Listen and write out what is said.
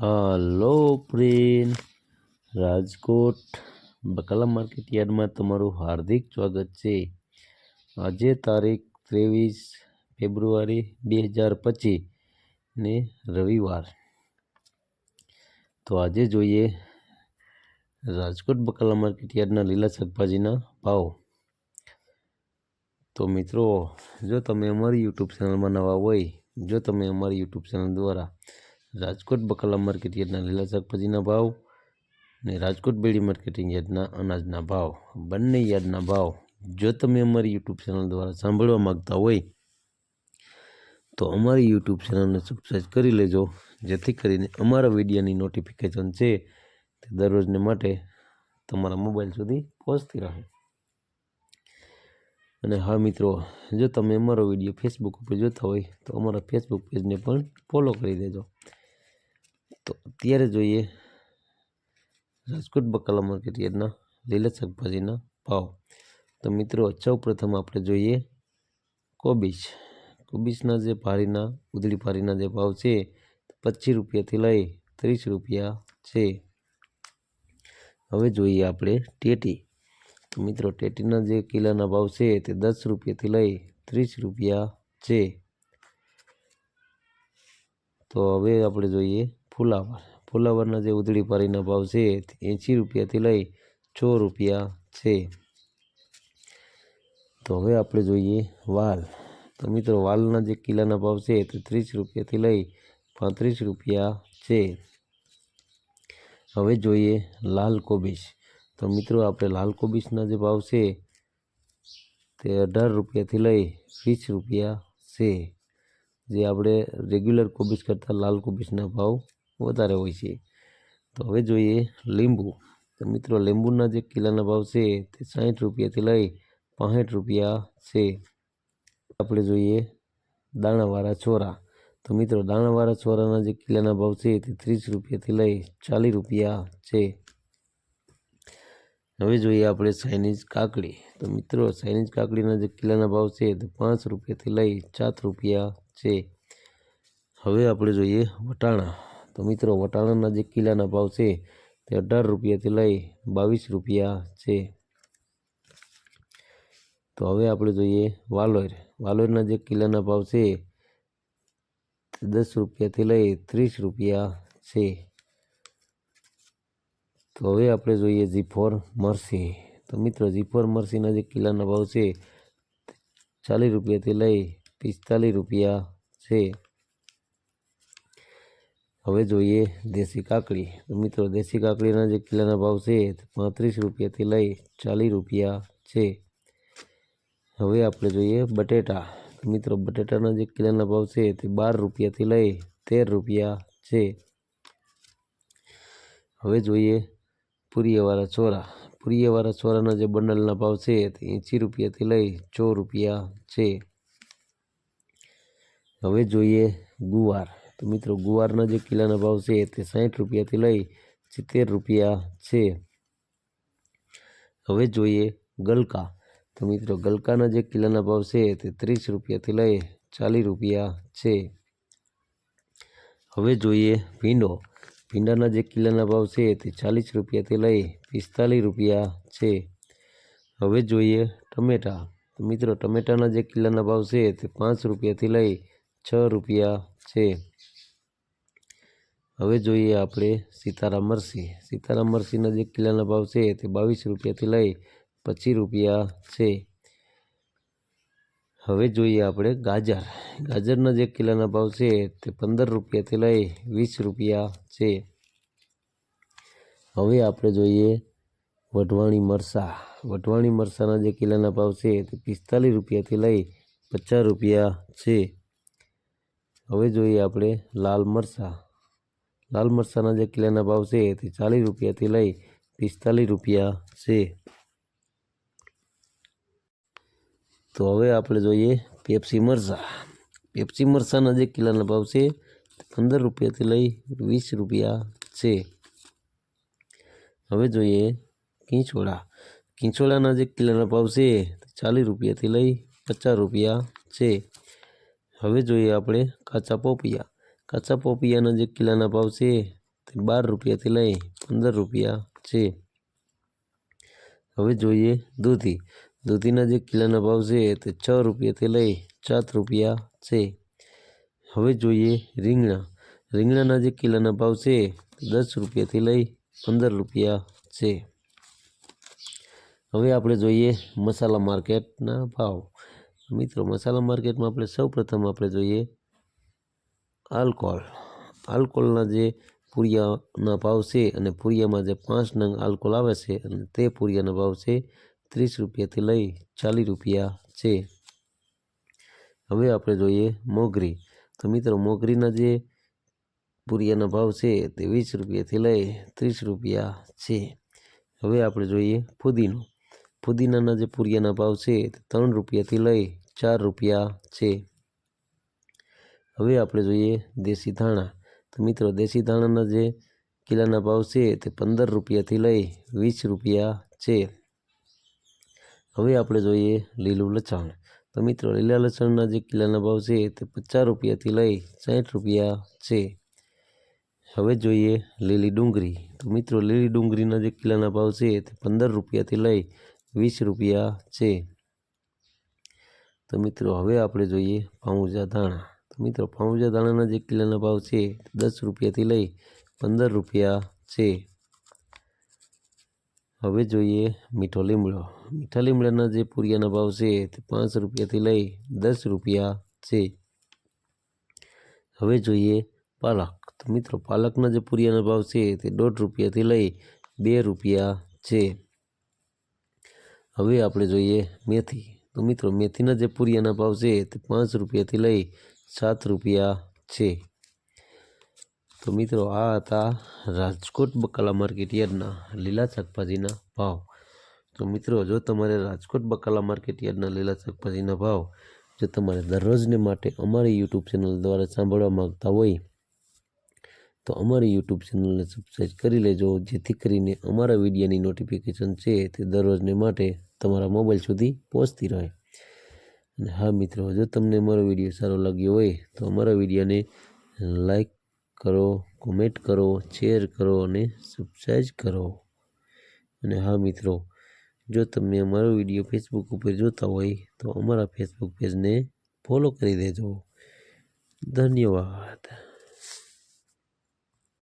Hello friend, Rajkot બકાલા market યાર્ડમાં તમારું હાર્દિક સ્વાગત છે। આજે તારીખ 23 ફેબ્રુઆરી 2025 ને રવિવાર। તો આજે જોઈએ રાજકોટ બકાલા માર્કેટ યાર્ડના લીલા શાકભાજીના ભાવ। તો મિત્રો, જો તમે અમારી યુટ્યુબ ચેનલમાં નવા હોય, જો તમે અમારી યુટ્યુબ ચેનલ દ્વારા રાજકોટ બકાલા માર્કેટ યાર્ડના લીલા શાકભાજીના ભાવ ને રાજકોટ બેડી માર્કેટિંગ યાર્ડના અનાજના ભાવ, બંને યાર્ડના ભાવ જો તમે અમારી યુટ્યુબ ચેનલ દ્વારા સાંભળવા માગતા હોય તો અમારી યુટ્યુબ ચેનલને સબસ્ક્રાઈબ કરી લેજો, જેથી કરીને અમારા વિડીયોની નોટિફિકેશન છે તે દરરોજને માટે તમારા મોબાઈલ સુધી પહોંચતી રહે। અને હા મિત્રો, જો તમે અમારો વિડીયો ફેસબુક ઉપર જોતા હોય તો અમારા ફેસબુક પેજને પણ ફોલો કરી દેજો। તો અત્યારે જોઈએ રાજકોટ બકાલા માર્કેટ યાર્ડના લીલા શાકભાજીના ભાવ। તો મિત્રો, સૌ પ્રથમ આપણે જોઈએ કોબીજના જે પારીના ઉધડી પારીના જે ભાવ છે 25 રૂપિયાથી લઈ 30 રૂપિયા છે। હવે જોઈએ આપણે ટેટી। તો મિત્રો, ટેટીના જે કિલોના ભાવ છે તે 10 રૂપિયાથી લઈ 30 રૂપિયા છે। તો હવે આપણે જોઈએ ફુલાવરના જે ઉધડી પારીના ભાવ છે તે 80 રૂપિયાથી લઈ 6 રૂપિયા છે। તો હવે આપણે જોઈએ વાલ। તો મિત્રો, વાલના જે કિલોના ભાવ છે તે 30 રૂપિયાથી લઈ 35 રૂપિયા છે। હવે જોઈએ લાલ કોબીજ। તો મિત્રો, આપણે લાલ કોબીજના જે ભાવ છે તે 18 રૂપિયાથી લઈ 20 રૂપિયા છે। જે આપણે રેગ્યુલર કોબીજ કરતાં લાલ કોબીજના ભાવ વધારે હોય છે। તો હવે જોઈએ લીંબુ। તો મિત્રો, લીંબુના જે કિલોના ભાવ છે તે 60 રૂપિયાથી લઈ 65 રૂપિયા છે। આપણે જોઈએ દાણાવાળા છોરા। તો મિત્રો, દાણાવાળા છોરાના જે કિલોના ભાવ છે તે 30 રૂપિયાથી લઈ 40 રૂપિયા છે। હવે જોઈએ આપણે ચાઇનીઝ કાકડી। તો મિત્રો, ચાઇનીઝ કાકડીના જે કિલોના ભાવ છે તે 5 રૂપિયાથી લઈ 7 રૂપિયા છે। હવે આપણે જોઈએ વટાણા। તો મિત્રો, વટાણાના જે કિલોના ભાવ છે તે 18 રૂપિયાથી લઈ 22 રૂપિયા છે। તો હવે આપણે જોઈએ વાલોરના જે કિલોના ભાવ છે તે 10 રૂપિયાથી લઈ 30 રૂપિયા છે। તો હવે આપણે જોઈએ જીફોર મરસી। તો મિત્રો, જીફોર મરસીના જે કિલોના ભાવ છે 40 રૂપિયાથી લઈ 45 રૂપિયા છે। હવે જોઈએ દેશી કાકડી। તો મિત્રો, દેશી કાકડીના જે કિલોના ભાવ છે તે 35 રૂપિયાથી લઈ 40 રૂપિયા છે। હવે આપણે જોઈએ બટેટા। તો મિત્રો, બટેટાના જે કિલોના ભાવ છે તે 12 રૂપિયાથી લઈ 13 રૂપિયા છે। હવે જોઈએ પૂરીવાળા છોરાના જે બંડલના ભાવ છે તે 80 રૂપિયાથી લઈ 4 રૂપિયા છે। હવે જોઈએ ગુવાર। તો મિત્રો, ગુવારના જે કિલોના ભાવ છે તે 60 રૂપિયાથી લઈ 70 રૂપિયા છે। હવે જોઈએ ગલકા। તો મિત્રો, ગલકાના જે કિલોના ભાવ છે તે 30 રૂપિયાથી લઈ 40 રૂપિયા છે। હવે જોઈએ ભીંડાના જે કિલોના ભાવ છે તે 40 રૂપિયાથી લઈ 45 રૂપિયા છે। હવે જોઈએ ટમેટા। તો મિત્રો, ટમેટાના જે કિલોના ભાવ છે તે 5 રૂપિયાથી લઈ 6 રૂપિયા છે। હવે જોઈએ આપણે સિતારા મરસીના જે કિલોના ભાવ છે તે 22 રૂપિયાથી લઈ 25 રૂપિયા છે। હવે જોઈએ આપણે ગાજરના જે કિલોના ભાવ છે તે 15 રૂપિયાથી લઈ 20 રૂપિયા છે। હવે આપણે જોઈએ વઢવાણી મરસાના જે કિલોના ભાવ છે તે 45 રૂપિયાથી લઈ 50 રૂપિયા છે। હવે જોઈએ આપણે લાલ મરસાના જે કિલોના ભાવ છે તે 40 રૂપિયાથી લઈ 45 રૂપિયા છે। તો હવે આપણે જોઈએ પેપ્સી મરસાના જે કિલોના ભાવ છે તે 15 રૂપિયાથી લઈ 20 રૂપિયા છે। હવે જોઈએ કિંચોળાના જે કિલોના ભાવ છે તે 40 રૂપિયાથી લઈ 50 રૂપિયા છે। હવે જોઈએ આપણે કાચા પોપિયાના જે કિલોના ભાવ છે તે 12 રૂપિયાથી લઈ 15 રૂપિયા છે। હવે જોઈએ દૂધી। દૂધીના જે કિલોના ભાવ છે તે 6 રૂપિયાથી લઈ 7 રૂપિયા છે। હવે જોઈએ રીંગણા। રીંગણાના જે કિલોના ભાવ છે તે 10 રૂપિયાથી લઈ 15 રૂપિયા છે। હવે આપણે જોઈએ મસાલા માર્કેટના ભાવ। મિત્રો મસાલા માર્કેટમાં આપણે સૌપ્રથમ આપણે જોઈએ આલ્કોહોલના જે પૂરિયાના ભાવ છે અને પૂરિયામાં જે 5 નંગ આલ્કોહોલ આવે છે અને તે પૂરિયાના ભાવ છે 30 રૂપિયાથી લઈ 40 રૂપિયા છે। હવે આપણે જોઈએ મોગરી। તો મિત્રો મોગરીના જે પૂરિયાના ભાવ છે તે 20 રૂપિયાથી લઈ 30 રૂપિયા છે। હવે આપણે જોઈએ ફુદીનો। ફુદીનાના જે પૂરિયાના ભાવ છે તે 3 રૂપિયાથી લઈ 4 રૂપિયા છે। હવે આપણે જોઈએ દેશી ધાણા। તો મિત્રો દેશી ધાણાના જે કિલોના ભાવ છે તે 15 રૂપિયાથી લઈ 20 રૂપિયા છે। હવે આપણે જોઈએ લીલું લસણ। તો મિત્રો લીલા લસણના જે કિલોના ભાવ છે તે 50 રૂપિયાથી લઈ 60 રૂપિયા છે। હવે જોઈએ લીલી ડુંગળી। તો મિત્રો લીલી ડુંગળીના જે કિલોના ભાવ છે તે 15 રૂપિયાથી લઈ 20 રૂપિયા છે। તો મિત્રો હવે આપણે જોઈએ પાઉંજા ધાણા। તો મિત્રો પાઉંજા ધાણાના જે કિલોના ભાવ છે 10 રૂપિયાથી લઈ 15 રૂપિયા છે। હવે જોઈએ મીઠો લીમડો। મીઠા લીમડાના જે પૂરિયાના ભાવ છે તે 5 રૂપિયાથી લઈ 10 રૂપિયા છે। હવે જોઈએ પાલક। તો મિત્રો પાલકના જે પૂરિયાના ભાવ છે તે 1.5 રૂપિયાથી લઈ 2 રૂપિયા છે। હવે આપણે જોઈએ મેથી। તો મિત્રો મેથીના જે પૂરિયાના ભાવ છે તે 5 રૂપિયાથી લઈ 7 રૂપિયા છે। તો મિત્રો આ હતા રાજકોટ બકાલા માર્કેટ યાર્ડના લીલા શાકભાજીના ભાવ। તો મિત્રો જો તમારે રાજકોટ બકાલા માર્કેટ યાર્ડના લીલા શાકભાજીના ભાવ જો તમારે દરરોજને માટે અમારી યુટ્યુબ ચેનલ દ્વારા સાંભળવા માંગતા હોય તો અમારી યુટ્યુબ ચેનલને સબસ્ક્રાઈબ કરી લેજો, જેથી કરીને અમારા વિડીયોની નોટિફિકેશન છે તે દરરોજને માટે તમારા મોબાઈલ સુધી પહોંચતી રહે। અને હા મિત્રો, જો તમને અમારો વિડીયો સારો લાગ્યો હોય તો અમારા વિડીયોને લાઈક કરો, કોમેન્ટ કરો, શેર કરો અને સબસ્ક્રાઈબ કરો। અને હા મિત્રો, જો તમે અમારો વિડીયો ફેસબુક ઉપર જોતા હોય તો અમારા ફેસબુક પેજને ફોલો કરી દેજો। ધન્યવાદ।